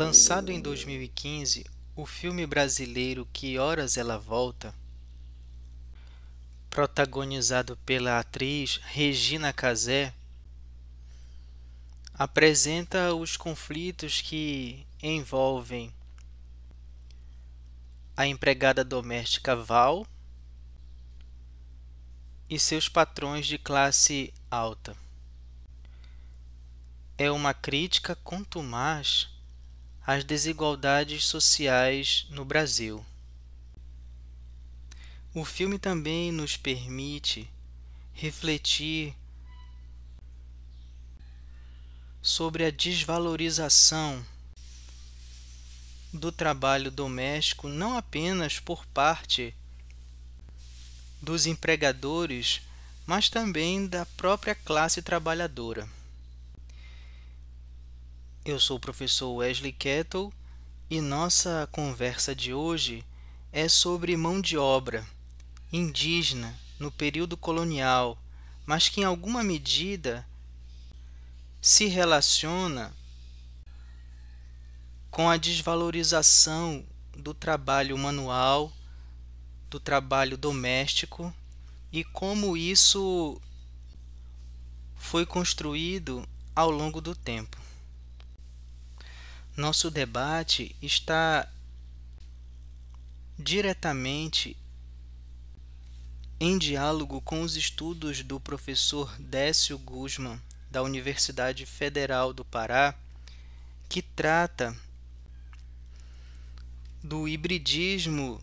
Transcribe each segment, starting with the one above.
Lançado em 2015, o filme brasileiro Que Horas Ela Volta, protagonizado pela atriz Regina Casé, apresenta os conflitos que envolvem a empregada doméstica Val e seus patrões de classe alta. É uma crítica contumaz às desigualdades sociais no Brasil. O filme também nos permite refletir sobre a desvalorização do trabalho doméstico, não apenas por parte dos empregadores, mas também da própria classe trabalhadora. Eu sou o professor Wesley Kettle e nossa conversa de hoje é sobre mão de obra indígena no período colonial, mas que em alguma medida se relaciona com a desvalorização do trabalho manual, do trabalho doméstico e como isso foi construído ao longo do tempo. Nosso debate está diretamente em diálogo com os estudos do professor Décio Guzman, da Universidade Federal do Pará, que trata do hibridismo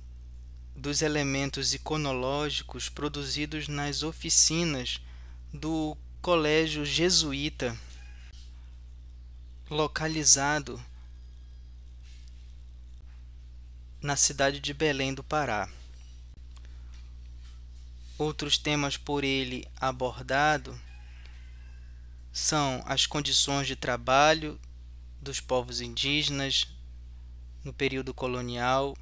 dos elementos iconológicos produzidos nas oficinas do Colégio Jesuíta, localizado na cidade de Belém do Pará. Outros temas por ele abordados são as condições de trabalho dos povos indígenas no período colonial,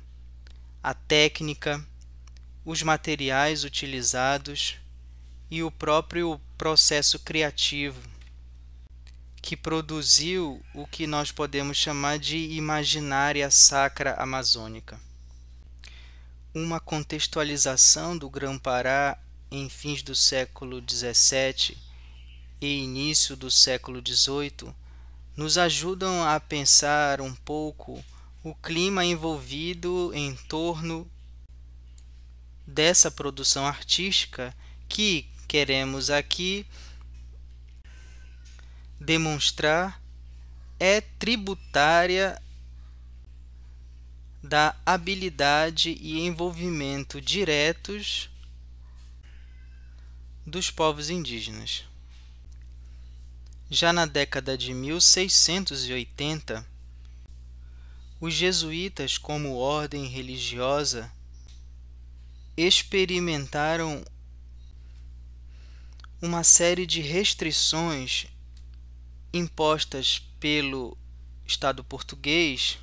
a técnica, os materiais utilizados e o próprio processo criativo que produziu o que nós podemos chamar de imaginária sacra amazônica. Uma contextualização do Grão-Pará em fins do século XVII e início do século XVIII nos ajudam a pensar um pouco o clima envolvido em torno dessa produção artística que queremos aqui demonstrar é tributária da habilidade e envolvimento diretos dos povos indígenas. Já na década de 1680, os jesuítas, como ordem religiosa, experimentaram uma série de restrições impostas pelo Estado português,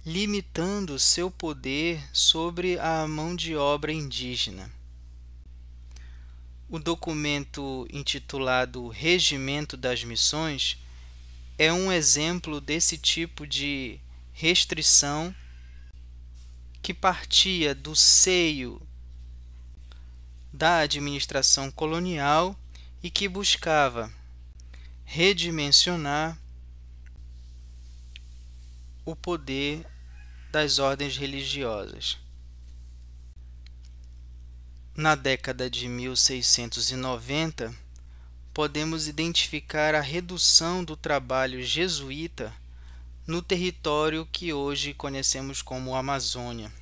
limitando seu poder sobre a mão de obra indígena. O documento intitulado Regimento das Missões é um exemplo desse tipo de restrição que partia do seio da administração colonial e que buscava redimensionar o poder das ordens religiosas. Na década de 1690, podemos identificar a redução do trabalho jesuíta no território que hoje conhecemos como Amazônia.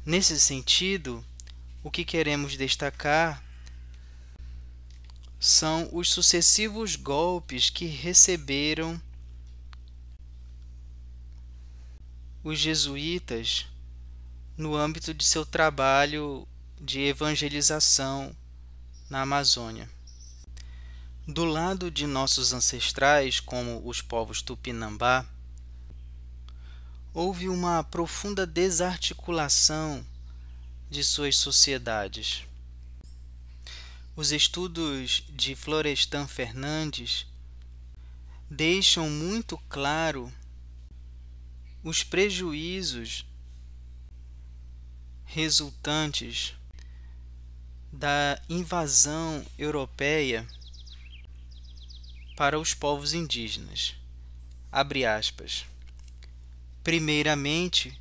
Nesse sentido, o que queremos destacar são os sucessivos golpes que receberam os jesuítas no âmbito de seu trabalho de evangelização na Amazônia. Do lado de nossos ancestrais, como os povos Tupinambá, houve uma profunda desarticulação de suas sociedades. Os estudos de Florestan Fernandes deixam muito claro os prejuízos resultantes da invasão europeia para os povos indígenas. Abre aspas. Primeiramente,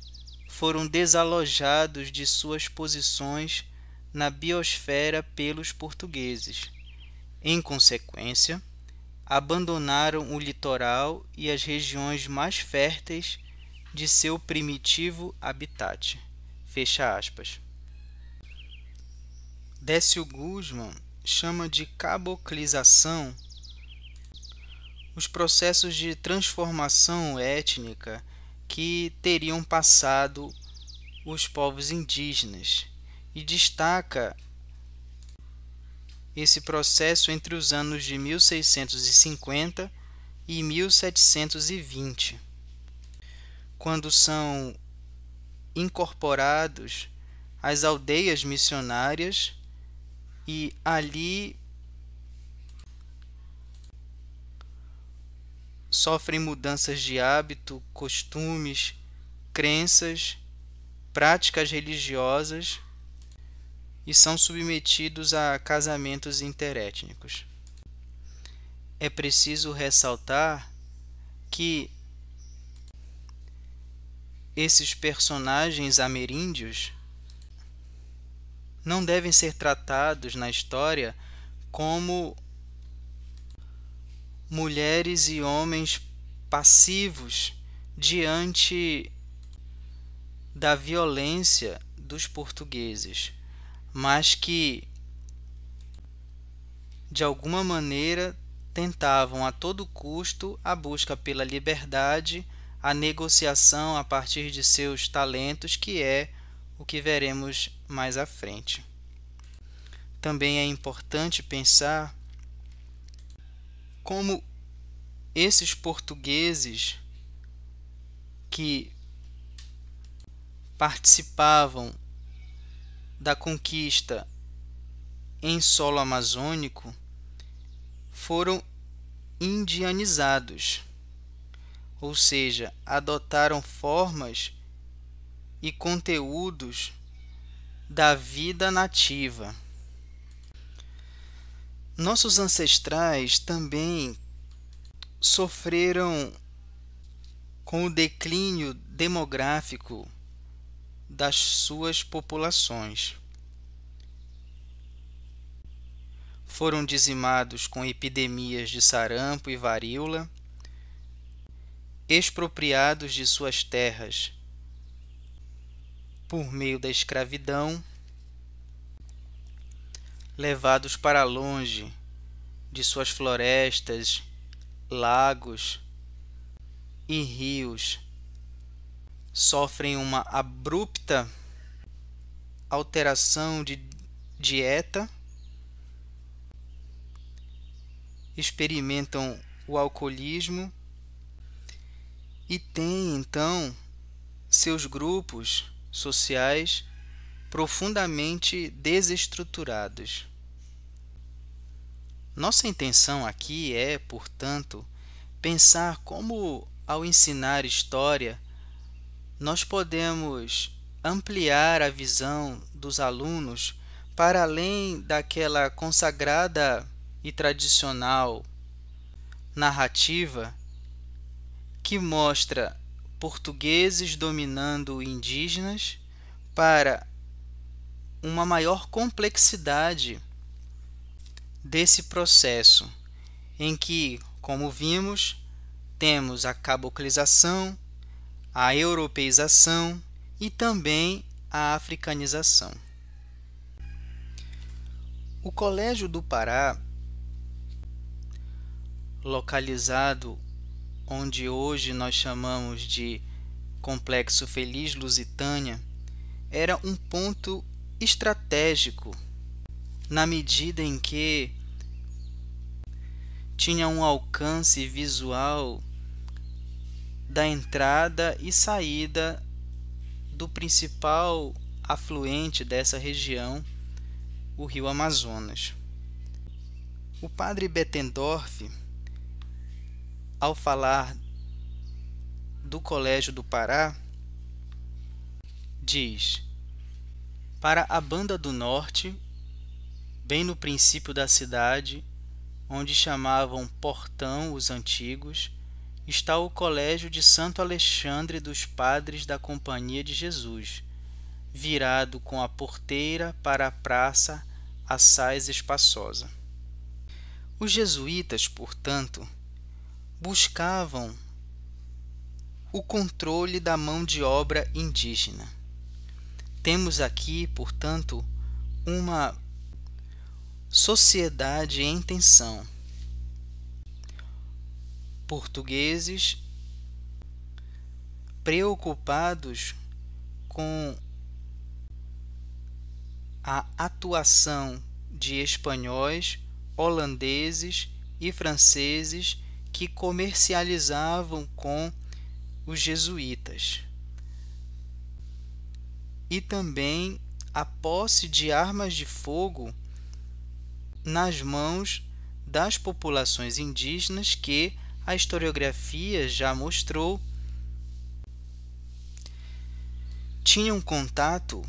foram desalojados de suas posições na biosfera pelos portugueses. Em consequência, abandonaram o litoral e as regiões mais férteis de seu primitivo habitat. Fecha aspas. Décio Guzmán chama de caboclização os processos de transformação étnica que teriam passado os povos indígenas e destaca esse processo entre os anos de 1650 e 1720, quando são incorporados às aldeias missionárias e ali sofrem mudanças de hábito, costumes, crenças, práticas religiosas e são submetidos a casamentos interétnicos. É preciso ressaltar que esses personagens ameríndios não devem ser tratados na história como mulheres e homens passivos diante da violência dos portugueses, mas que, de alguma maneira, tentavam a todo custo a busca pela liberdade, a negociação a partir de seus talentos, que é o que veremos mais à frente. Também é importante pensar como esses portugueses que participavam da conquista em solo amazônico foram indianizados, ou seja, adotaram formas e conteúdos da vida nativa. Nossos ancestrais também sofreram com o declínio demográfico das suas populações. Foram dizimados com epidemias de sarampo e varíola, expropriados de suas terras por meio da escravidão, levados para longe de suas florestas, lagos e rios, sofrem uma abrupta alteração de dieta, experimentam o alcoolismo e têm então seus grupos sociais profundamente desestruturados. Nossa intenção aqui é, portanto, pensar como, ao ensinar história, nós podemos ampliar a visão dos alunos para além daquela consagrada e tradicional narrativa que mostra portugueses dominando indígenas para uma maior complexidade desse processo, em que, como vimos, temos a caboclização, a europeização e também a africanização. O Colégio do Pará, localizado onde hoje nós chamamos de Complexo Feliz Lusitânia, era um ponto estratégico na medida em que tinha um alcance visual da entrada e saída do principal afluente dessa região, o rio Amazonas. O padre Bettendorf, ao falar do Colégio do Pará, diz: para a banda do norte, bem no princípio da cidade, onde chamavam Portão os antigos, está o Colégio de Santo Alexandre dos Padres da Companhia de Jesus, virado com a porteira para a praça assaz espaçosa. Os jesuítas, portanto, buscavam o controle da mão de obra indígena. Temos aqui, portanto, uma sociedade em tensão. Portugueses preocupados com a atuação de espanhóis, holandeses e franceses que comercializavam com os jesuítas. E também a posse de armas de fogo nas mãos das populações indígenas que a historiografia já mostrou tinham contato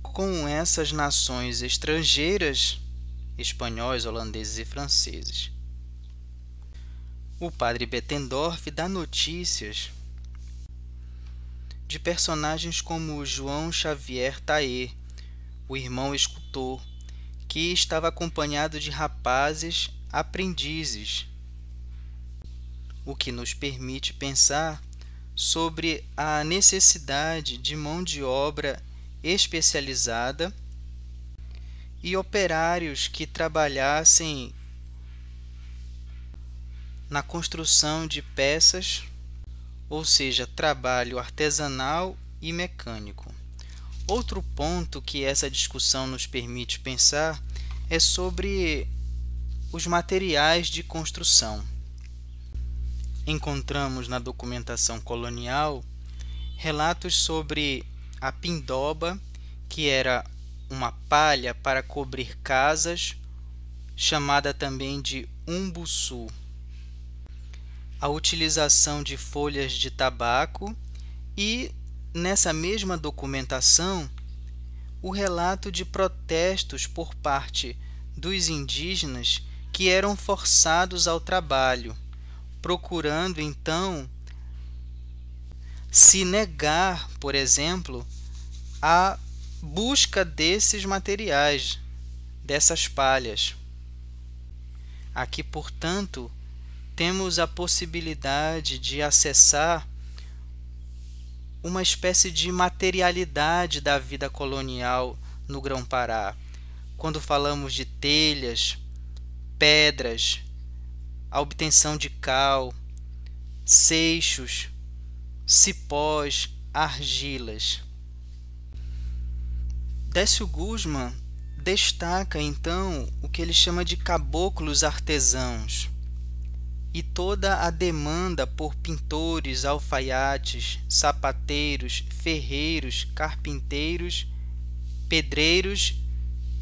com essas nações estrangeiras, espanhóis, holandeses e franceses. O padre Bettendorf dá notícias de personagens como João Xavier Taé, o irmão escultor, que estava acompanhado de rapazes aprendizes, o que nos permite pensar sobre a necessidade de mão de obra especializada e operários que trabalhassem na construção de peças, ou seja, trabalho artesanal e mecânico. Outro ponto que essa discussão nos permite pensar é sobre os materiais de construção. Encontramos na documentação colonial relatos sobre a pindoba, que era uma palha para cobrir casas, chamada também de umbuçu. A utilização de folhas de tabaco e, nessa mesma documentação, o relato de protestos por parte dos indígenas que eram forçados ao trabalho, procurando então se negar, por exemplo, a busca desses materiais, dessas palhas. Aqui, portanto, temos a possibilidade de acessar uma espécie de materialidade da vida colonial no Grão-Pará. Quando falamos de telhas, pedras, a obtenção de cal, seixos, cipós, argilas. Décio Guzmán destaca então o que ele chama de caboclos artesãos e toda a demanda por pintores, alfaiates, sapateiros, ferreiros, carpinteiros, pedreiros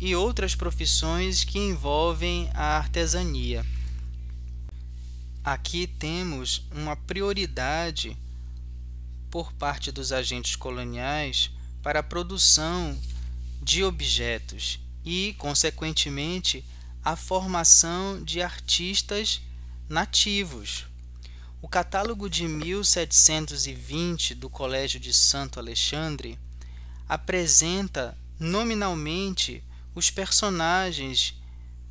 e outras profissões que envolvem a artesania. Aqui temos uma prioridade por parte dos agentes coloniais para a produção de objetos e, consequentemente, a formação de artistas nativos. O catálogo de 1720 do Colégio de Santo Alexandre apresenta nominalmente os personagens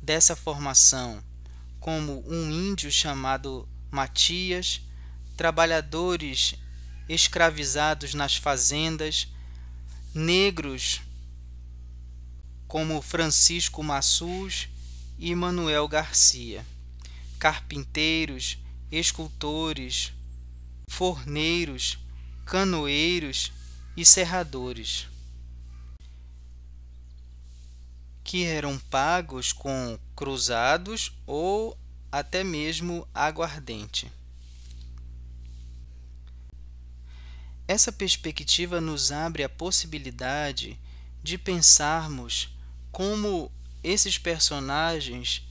dessa formação, como um índio chamado Matias, trabalhadores escravizados nas fazendas, negros como Francisco Massus e Manuel Garcia, carpinteiros, escultores, forneiros, canoeiros e serradores, que eram pagos com cruzados ou até mesmo aguardente. Essa perspectiva nos abre a possibilidade de pensarmos como esses personagens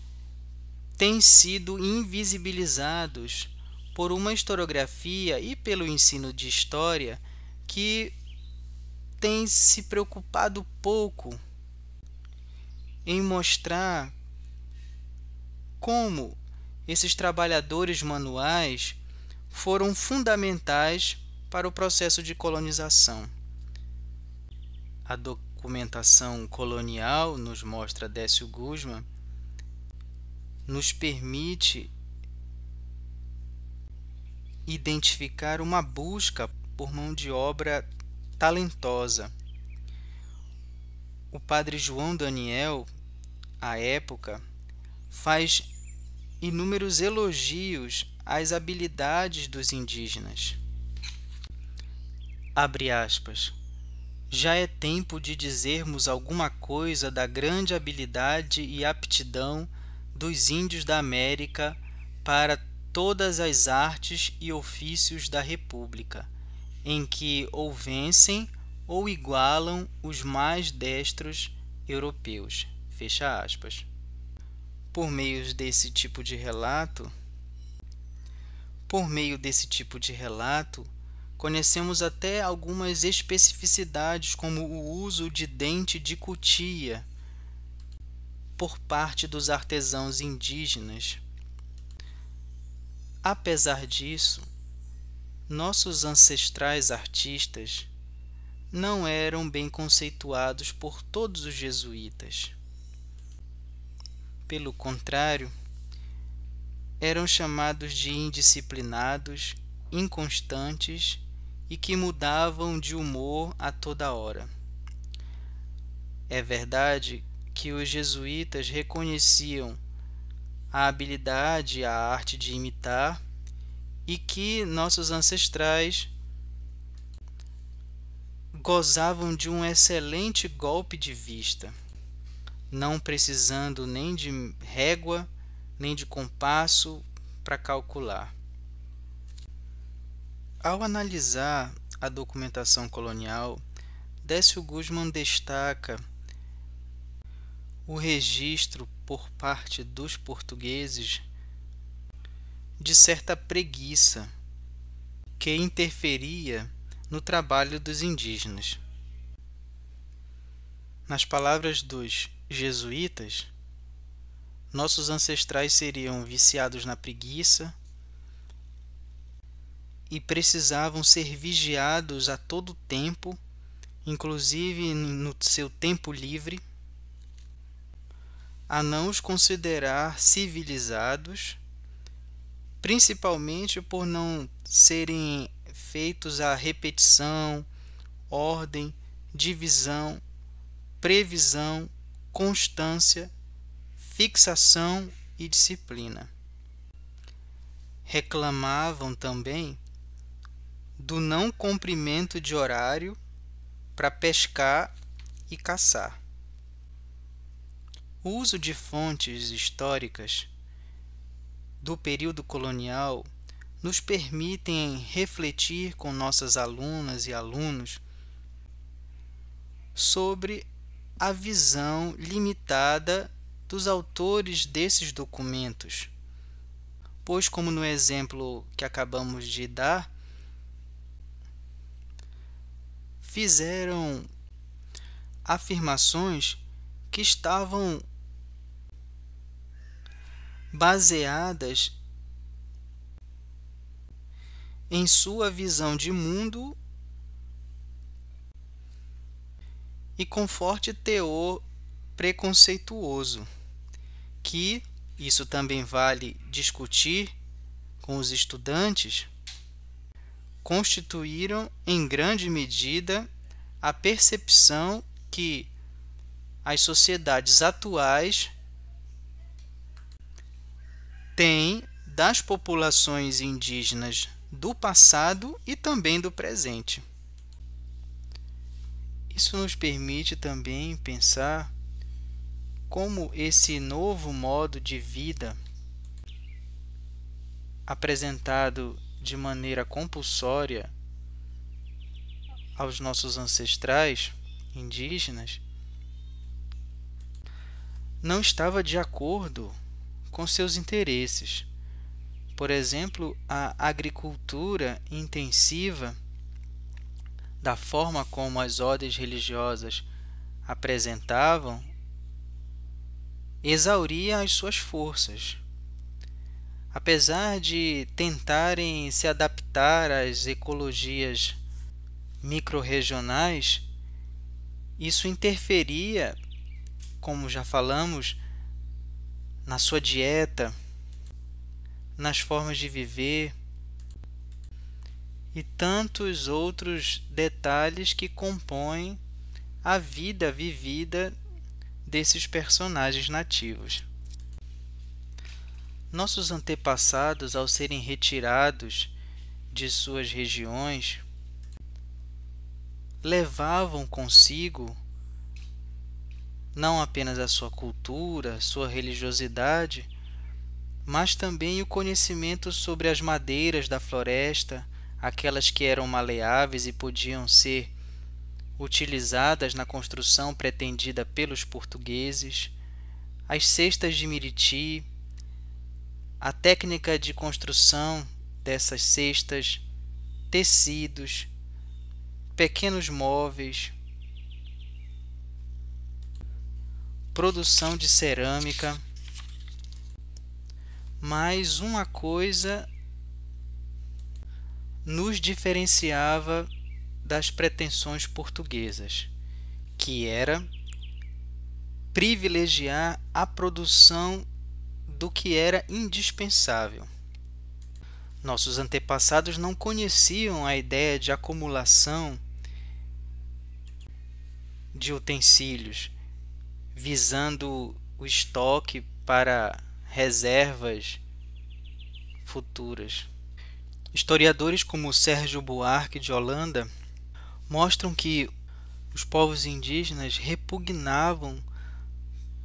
têm sido invisibilizados por uma historiografia e pelo ensino de história que tem se preocupado pouco em mostrar como esses trabalhadores manuais foram fundamentais para o processo de colonização. A documentação colonial, nos mostra Décio Guzmán, nos permite identificar uma busca por mão de obra talentosa. O padre João Daniel, à época, faz inúmeros elogios às habilidades dos indígenas. Abre aspas. Já é tempo de dizermos alguma coisa da grande habilidade e aptidão dos índios da América para todas as artes e ofícios da República, em que ou vencem ou igualam os mais destros europeus. Fecha aspas. Por meio desse tipo de relato, conhecemos até algumas especificidades, como o uso de dente de cutia por parte dos artesãos indígenas. Apesar disso, nossos ancestrais artistas não eram bem conceituados por todos os jesuítas. Pelo contrário, eram chamados de indisciplinados, inconstantes e que mudavam de humor a toda hora. É verdade que os jesuítas reconheciam a habilidade e a arte de imitar e que nossos ancestrais gozavam de um excelente golpe de vista, não precisando nem de régua nem de compasso para calcular. Ao analisar a documentação colonial, Décio Guzmán destaca o registro por parte dos portugueses de certa preguiça que interferia no trabalho dos indígenas. Nas palavras dos jesuítas, nossos ancestrais seriam viciados na preguiça e precisavam ser vigiados a todo tempo, inclusive no seu tempo livre, a não os considerar civilizados, principalmente por não serem feitos a repetição, ordem, divisão, previsão, constância, fixação e disciplina. Reclamavam também do não cumprimento de horário para pescar e caçar. O uso de fontes históricas do período colonial nos permitem refletir com nossas alunas e alunos sobre a visão limitada dos autores desses documentos, pois, como no exemplo que acabamos de dar, fizeram afirmações que estavam baseadas em sua visão de mundo e com forte teor preconceituoso, que isso também vale discutir com os estudantes, constituíram em grande medida a percepção que as sociedades atuais têm das populações indígenas do passado e também do presente. Isso nos permite também pensar como esse novo modo de vida, apresentado de maneira compulsória aos nossos ancestrais indígenas, não estava de acordo com seus interesses, Por exemplo, a agricultura intensiva, da forma como as ordens religiosas apresentavam, exauria as suas forças. Apesar de tentarem se adaptar às ecologias microrregionais, isso interferia, como já falamos, na sua dieta, nas formas de viver e tantos outros detalhes que compõem a vida vivida desses personagens nativos. Nossos antepassados, ao serem retirados de suas regiões, levavam consigo não apenas a sua cultura, sua religiosidade, mas também o conhecimento sobre as madeiras da floresta, aquelas que eram maleáveis e podiam ser utilizadas na construção pretendida pelos portugueses, as cestas de Miriti, a técnica de construção dessas cestas, tecidos, pequenos móveis, produção de cerâmica. Mas uma coisa nos diferenciava das pretensões portuguesas, que era privilegiar a produção do que era indispensável. Nossos antepassados não conheciam a ideia de acumulação de utensílios, visando o estoque para reservas futuras. Historiadores como Sérgio Buarque de Holanda mostram que os povos indígenas repugnavam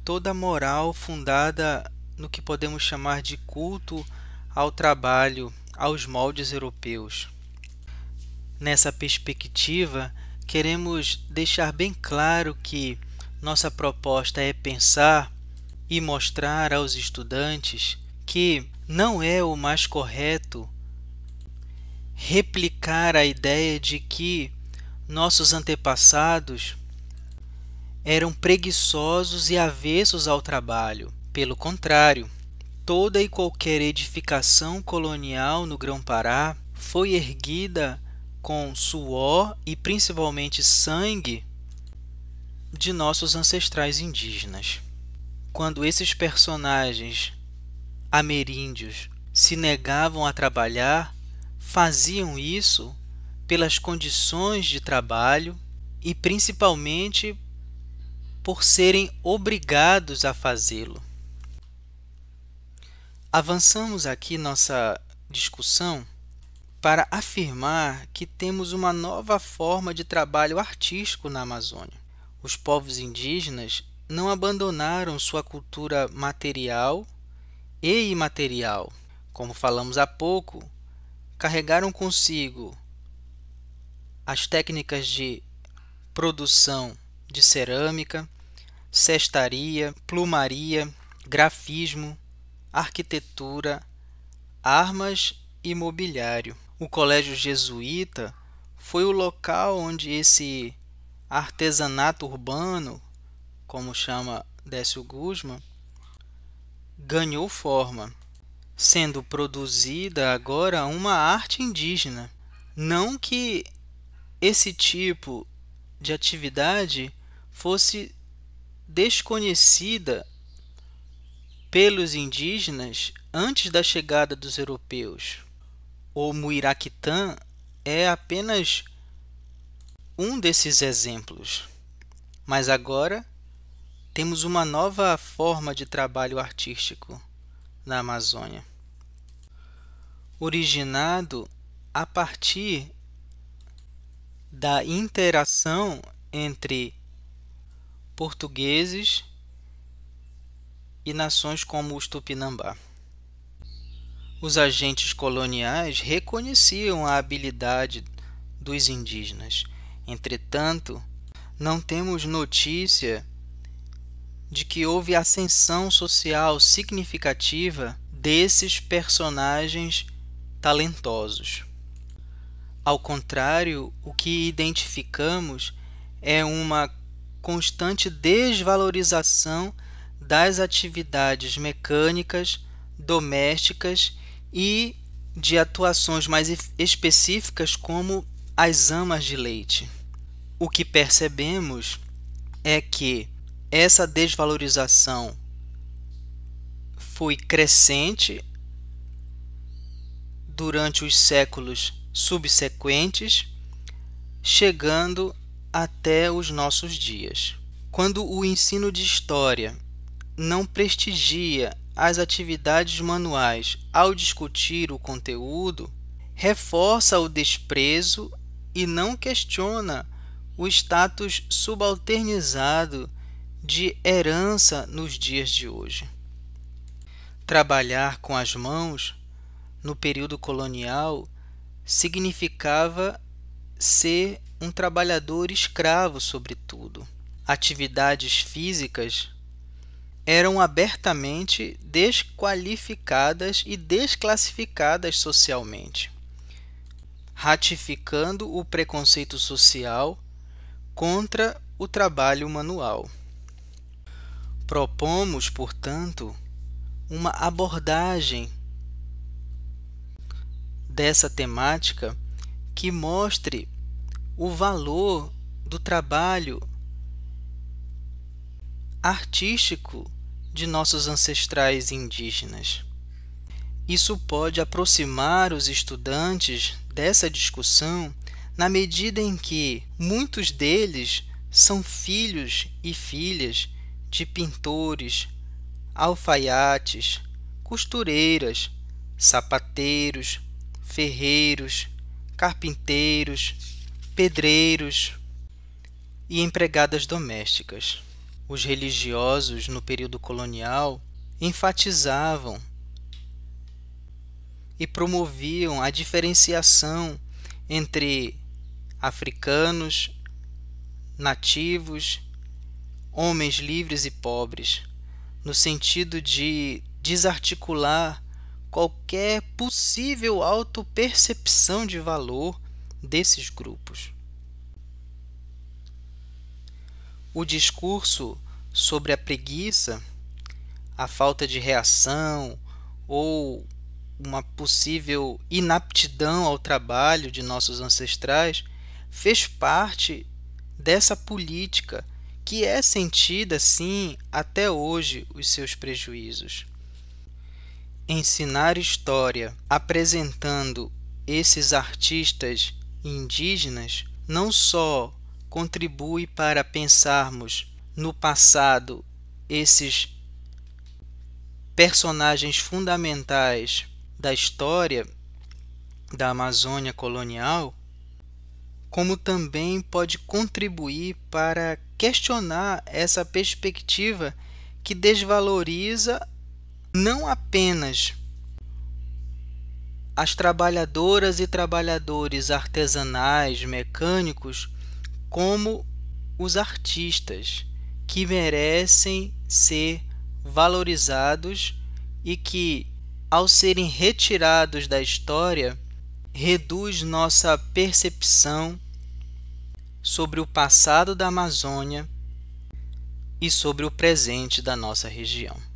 toda a moral fundada no que podemos chamar de culto ao trabalho, aos moldes europeus. Nessa perspectiva, queremos deixar bem claro que nossa proposta é pensar e mostrar aos estudantes que não é o mais correto replicar a ideia de que nossos antepassados eram preguiçosos e avessos ao trabalho. Pelo contrário, toda e qualquer edificação colonial no Grão-Pará foi erguida com suor e principalmente sangue de nossos ancestrais indígenas. Quando esses personagens ameríndios se negavam a trabalhar, faziam isso pelas condições de trabalho e principalmente por serem obrigados a fazê-lo. Avançamos aqui nossa discussão para afirmar que temos uma nova forma de trabalho artístico na Amazônia. Os povos indígenas não abandonaram sua cultura material e imaterial. Como falamos há pouco, carregaram consigo as técnicas de produção de cerâmica, cestaria, plumaria, grafismo, arquitetura, armas e mobiliário. O Colégio Jesuíta foi o local onde esse artesanato urbano, como chama Décio Guzman, ganhou forma, sendo produzida agora uma arte indígena. Não que esse tipo de atividade fosse desconhecida pelos indígenas antes da chegada dos europeus. O Muiraquitã é apenas um desses exemplos. Mas agora temos uma nova forma de trabalho artístico na Amazônia, originado a partir da interação entre portugueses e nações como os Tupinambá. Os agentes coloniais reconheciam a habilidade dos indígenas. Entretanto, não temos notícia de que houve ascensão social significativa desses personagens talentosos. Ao contrário, o que identificamos é uma constante desvalorização das atividades mecânicas, domésticas e de atuações mais específicas como as amas de leite. O que percebemos é que essa desvalorização foi crescente durante os séculos subsequentes, chegando até os nossos dias. Quando o ensino de história não prestigia as atividades manuais ao discutir o conteúdo, reforça o desprezo e não questiona o status subalternizado de herança nos dias de hoje. Trabalhar com as mãos no período colonial significava ser um trabalhador escravo, sobretudo. Atividades físicas eram abertamente desqualificadas e desclassificadas socialmente, ratificando o preconceito social contra o trabalho manual. Propomos, portanto, uma abordagem dessa temática que mostre o valor do trabalho artístico de nossos ancestrais indígenas. Isso pode aproximar os estudantes dessa discussão na medida em que muitos deles são filhos e filhas de pintores, alfaiates, costureiras, sapateiros, ferreiros, carpinteiros, pedreiros e empregadas domésticas. Os religiosos, no período colonial, enfatizavam e promoviam a diferenciação entre africanos, nativos, homens livres e pobres, no sentido de desarticular qualquer possível autopercepção de valor desses grupos. O discurso sobre a preguiça, a falta de reação ou uma possível inaptidão ao trabalho de nossos ancestrais fez parte dessa política que é sentida, sim, até hoje os seus prejuízos. Ensinar história apresentando esses artistas indígenas não só contribui para pensarmos no passado esses personagens fundamentais da história da Amazônia colonial, como também pode contribuir para questionar essa perspectiva que desvaloriza não apenas as trabalhadoras e trabalhadores artesanais, mecânicos, como os artistas, que merecem ser valorizados e que, ao serem retirados da história, reduz nossa percepção sobre o passado da Amazônia e sobre o presente da nossa região.